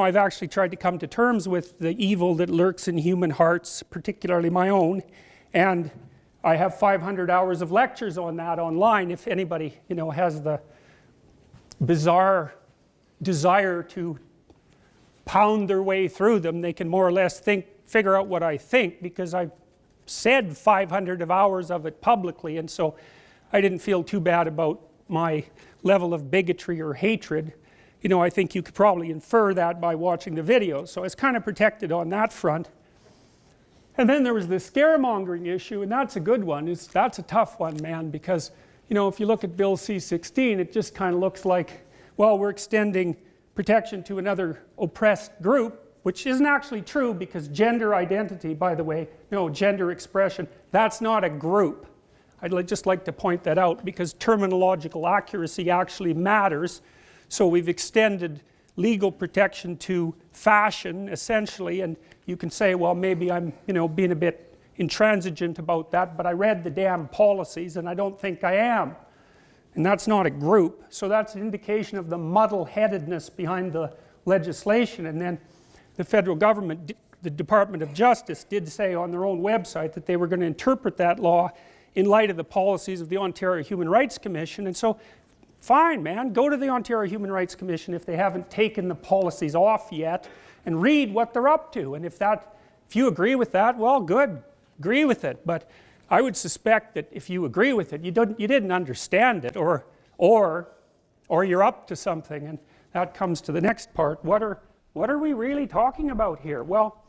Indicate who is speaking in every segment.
Speaker 1: I've actually tried to come to terms with the evil that lurks in human hearts, particularly my own, and I have 500 hours of lectures on that online. If anybody, has the bizarre desire to pound their way through them, they can more or less figure out what I think, because I've said 500 hours of it publicly, and so I didn't feel too bad about my level of bigotry or hatred. I think you could probably infer that by watching the videos, so it's kind of protected on that front. And then there was the scaremongering issue, and that's a good one. That's a tough one, man, because if you look at Bill C-16, it just kind of looks like, well, we're extending protection to another oppressed group, which isn't actually true, because gender identity, by the way, gender expression, that's not a group. I'd just like to point that out, because terminological accuracy actually matters. So we've extended legal protection to fashion, essentially, and you can say, well, maybe I'm, being a bit intransigent about that, but I read the damn policies and I don't think I am. And that's not a group, so that's an indication of the muddle-headedness behind the legislation. And then the federal government, the Department of Justice, did say on their own website that they were going to interpret that law in light of the policies of the Ontario Human Rights Commission. And so, fine, man, go to the Ontario Human Rights Commission if they haven't taken the policies off yet, and read what they're up to. And if you agree with that, well, good, agree with it. But I would suspect that if you agree with it, you didn't understand it, or you're up to something. And that comes to the next part. What are we really talking about here? Well,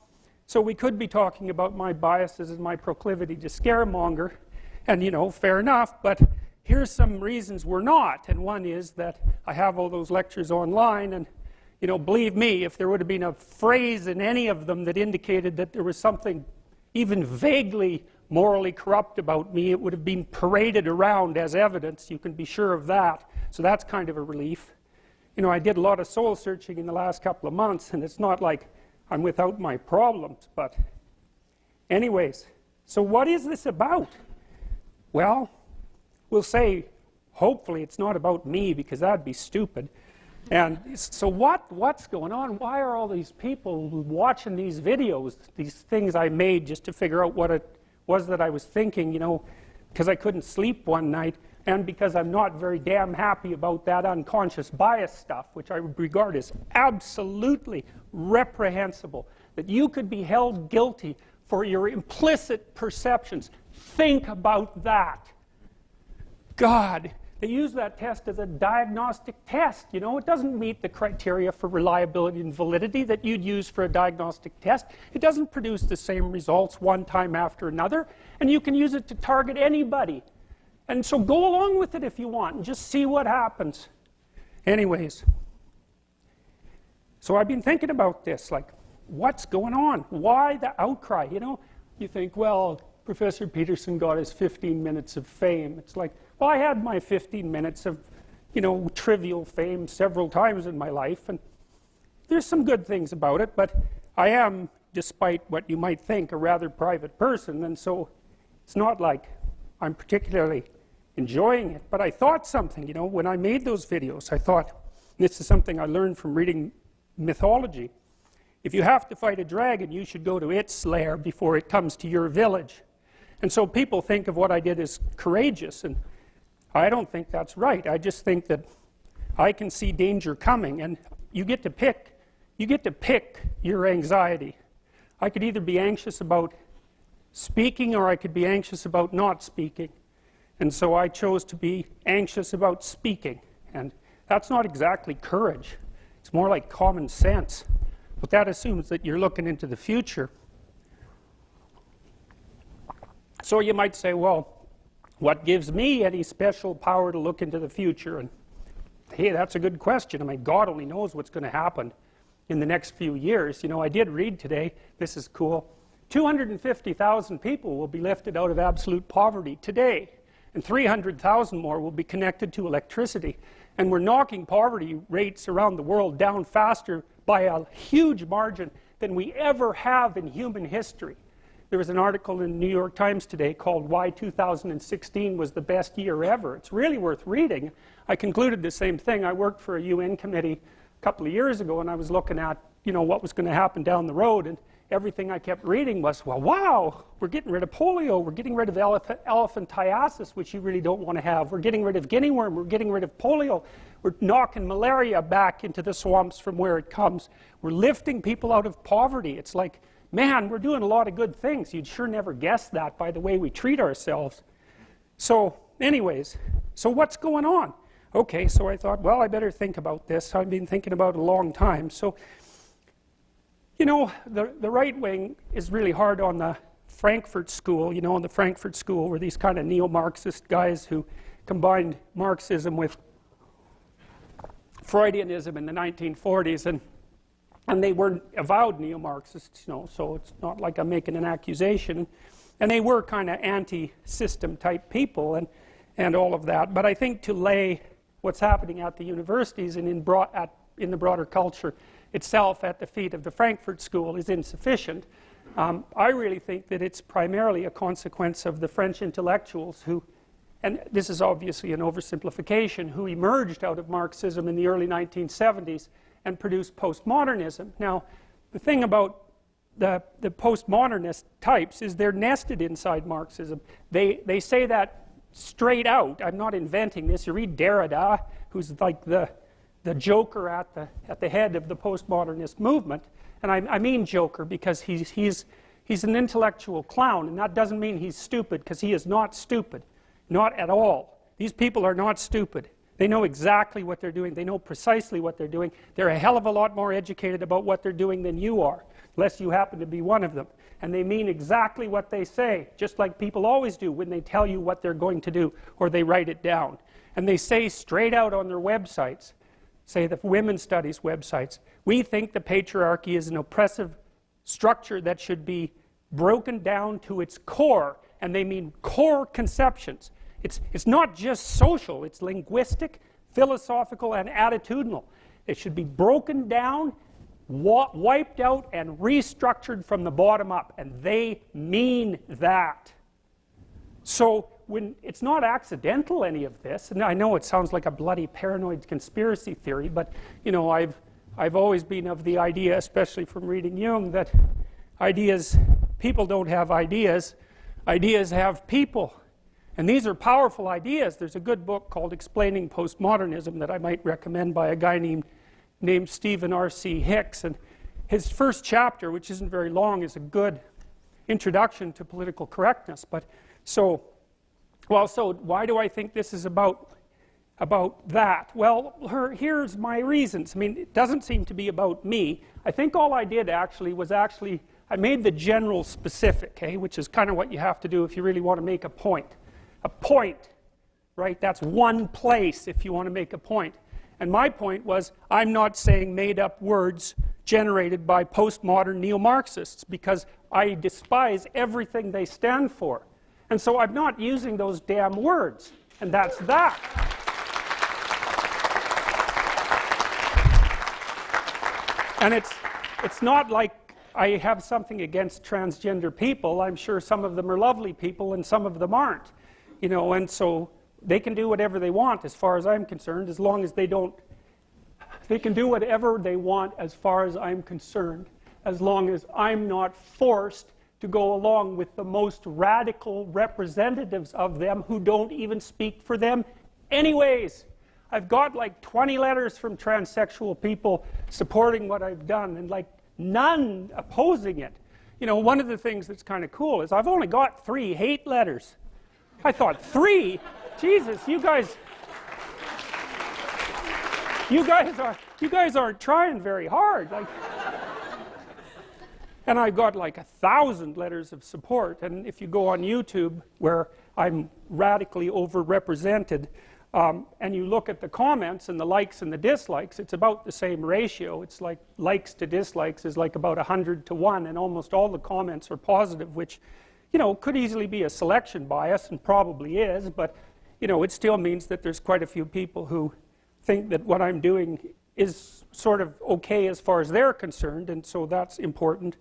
Speaker 1: so we could be talking about my biases and my proclivity to scaremonger, and fair enough, but here's some reasons we're not. And one is that I have all those lectures online, and believe me, if there would have been a phrase in any of them that indicated that there was something even vaguely morally corrupt about me, it would have been paraded around as evidence. You can be sure of that. So that's kind of a relief. I did a lot of soul searching in the last couple of months, and it's not like I'm without my problems, but anyways, so what is this about? Well, we'll say, hopefully it's not about me, because that'd be stupid. And so what's going on? Why are all these people watching these videos, these things I made just to figure out what it was that I was thinking, because I couldn't sleep one night, and because I'm not very damn happy about that unconscious bias stuff, which I would regard as absolutely reprehensible, that you could be held guilty for your implicit perceptions. Think about that. God, they use that test as a diagnostic test. It doesn't meet the criteria for reliability and validity that you'd use for a diagnostic test. It doesn't produce the same results one time after another, and you can use it to target anybody. And so go along with it if you want and just see what happens. Anyways, so I've been thinking about this, like, what's going on? Why the outcry? You think, well, Professor Peterson got his 15 minutes of fame. It's like, well, I had my 15 minutes of, trivial fame several times in my life, and there's some good things about it, but I am, despite what you might think, a rather private person, and so it's not like I'm particularly enjoying it. But I thought something, when I made those videos, I thought, this is something I learned from reading mythology. If you have to fight a dragon, you should go to its lair before it comes to your village. And so people think of what I did as courageous, and I don't think that's right. I just think that I can see danger coming, and you get to pick your anxiety. I could either be anxious about speaking, or I could be anxious about not speaking. And so I chose to be anxious about speaking. And that's not exactly courage. It's more like common sense. But that assumes that you're looking into the future. So you might say, well, what gives me any special power to look into the future? And hey, that's a good question. I mean, God only knows what's going to happen in the next few years. I did read today, this is cool, 250,000 people will be lifted out of absolute poverty today. And 300,000 more will be connected to electricity. And we're knocking poverty rates around the world down faster by a huge margin than we ever have in human history. There was an article in the New York Times today called Why 2016 Was the Best Year Ever. It's really worth reading. I concluded the same thing. I worked for a UN committee a couple of years ago, and I was looking at, you know, what was going to happen down the road, and everything I kept reading was, well, wow, we're getting rid of polio, we're getting rid of elephantiasis, which you really don't want to have, we're getting rid of guinea worm, we're getting rid of polio, we're knocking malaria back into the swamps from where it comes, we're lifting people out of poverty. It's like, man, we're doing a lot of good things. You'd sure never guess that by the way we treat ourselves. So anyways, so what's going on? Okay, so I thought, well, I better think about this. I've been thinking about it a long time. So, you know, the right wing is really hard on the Frankfurt School. You know, in the Frankfurt School were these kind of neo-Marxist guys who combined Marxism with Freudianism in the 1940s, and they were avowed neo-Marxists, you know, so it's not like I'm making an accusation. And they were kind of anti-system type people and all of that. But I think to lay what's happening at the universities and in the broader culture itself at the feet of the Frankfurt School is insufficient. I really think that it's primarily a consequence of the French intellectuals who, and this is obviously an oversimplification, who emerged out of Marxism in the early 1970s and produced postmodernism. Now, the thing about the postmodernist types is they're nested inside Marxism. They say that straight out. I'm not inventing this. You read Derrida, who's like the joker at the head of the postmodernist movement, and I mean joker because he's an intellectual clown, and that doesn't mean he's stupid, because he is not stupid, not at all. These people are not stupid. They know exactly what they're doing. They know precisely what they're doing. They're a hell of a lot more educated about what they're doing than you are, unless you happen to be one of them. And they mean exactly what they say, just like people always do when they tell you what they're going to do, or they write it down. And they say straight out on their websites, say the women's studies websites, we think the patriarchy is an oppressive structure that should be broken down to its core, and they mean core conceptions. It's not just social, it's linguistic, philosophical, and attitudinal. It should be broken down, wiped out, and restructured from the bottom up, and they mean that. So when it's not accidental, any of this, and I know it sounds like a bloody paranoid conspiracy theory, but you know, I've always been of the idea, especially from reading Jung, that people don't have ideas, ideas have people. And these are powerful ideas. There's a good book called Explaining Postmodernism that I might recommend by a guy named Stephen R.C. Hicks, and his first chapter, which isn't very long, is a good introduction to political correctness. But so why do I think this is about that? Well, here's my reasons. I mean, it doesn't seem to be about me. I think all I did was I made the general specific, okay, which is kind of what you have to do if you really want to make a point. A point, right? That's one place if you want to make a point. And my point was, I'm not saying made-up words generated by postmodern neo-Marxists, because I despise everything they stand for. And so I'm not using those damn words. And that's that. And it's not like I have something against transgender people. I'm sure some of them are lovely people and some of them aren't. You know, and so they can do whatever they want as far as I'm concerned, as long as they can do whatever they want as far as I'm concerned, as long as I'm not forced to go along with the most radical representatives of them who don't even speak for them anyways. I've got like 20 letters from transsexual people supporting what I've done, and like none opposing it. You know, one of the things that's kind of cool is I've only got 3 hate letters. I thought 3? Jesus, you guys aren't trying very hard. Like, and I got like 1,000 letters of support. And if you go on YouTube, where I'm radically overrepresented, and you look at the comments and the likes and the dislikes, it's about the same ratio. It's like likes to dislikes is like about 100 to 1, and almost all the comments are positive, which, you know, could easily be a selection bias, and probably is, but, you know, it still means that there's quite a few people who think that what I'm doing is sort of okay as far as they're concerned, and so that's important.